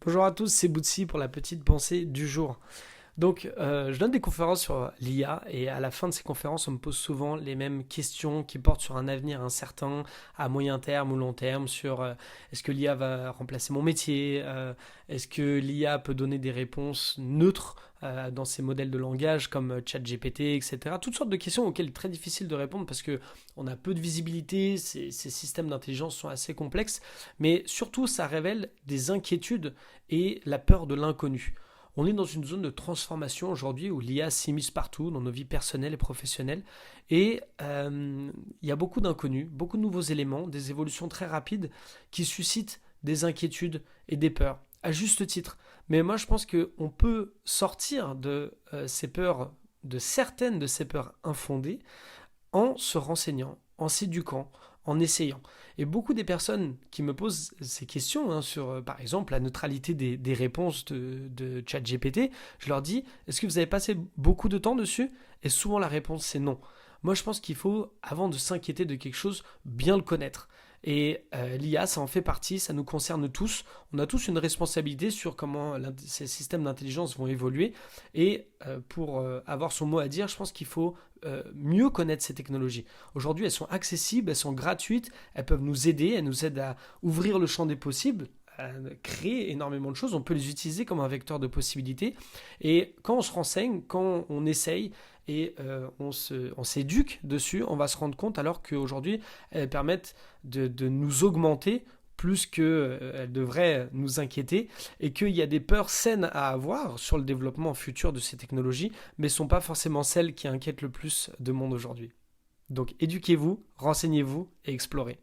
Bonjour à tous, c'est Boutsi pour la petite pensée du jour. Je donne des conférences sur l'IA et à la fin de ces conférences, on me pose souvent les mêmes questions qui portent sur un avenir incertain, à moyen terme ou long terme, sur est-ce que l'IA va remplacer mon métier, est-ce que l'IA peut donner des réponses neutres dans ces modèles de langage comme ChatGPT, etc. Toutes sortes de questions auxquelles il est très difficile de répondre parce que on a peu de visibilité, ces systèmes d'intelligence sont assez complexes, mais surtout ça révèle des inquiétudes et la peur de l'inconnu. On est dans une zone de transformation aujourd'hui où l'IA s'immisce partout dans nos vies personnelles et professionnelles. Il y a beaucoup d'inconnus, beaucoup de nouveaux éléments, des évolutions très rapides qui suscitent des inquiétudes et des peurs, à juste titre. Mais moi, je pense qu'on peut sortir de ces peurs, de certaines de ces peurs infondées, en se renseignant, en s'éduquant, en essayant. Et beaucoup des personnes qui me posent ces questions sur, par exemple, la neutralité des réponses de ChatGPT, je leur dis, est-ce que vous avez passé beaucoup de temps dessus? Et souvent la réponse c'est non. Moi je pense qu'il faut, avant de s'inquiéter de quelque chose, bien le connaître. Et l'IA, ça en fait partie, ça nous concerne tous. On a tous une responsabilité sur comment ces systèmes d'intelligence vont évoluer. Et pour avoir son mot à dire, je pense qu'il faut mieux connaître ces technologies. Aujourd'hui, elles sont accessibles, elles sont gratuites, elles peuvent nous aider, elles nous aident à ouvrir le champ des possibles, à créer énormément de choses. On peut les utiliser comme un vecteur de possibilités. Et quand on se renseigne, quand on essaye et on s'éduque dessus, on va se rendre compte alors qu'aujourd'hui, elles permettent de nous augmenter plus qu'elles devraient nous inquiéter et qu'il y a des peurs saines à avoir sur le développement futur de ces technologies, mais ne sont pas forcément celles qui inquiètent le plus de monde aujourd'hui. Donc éduquez-vous, renseignez-vous et explorez.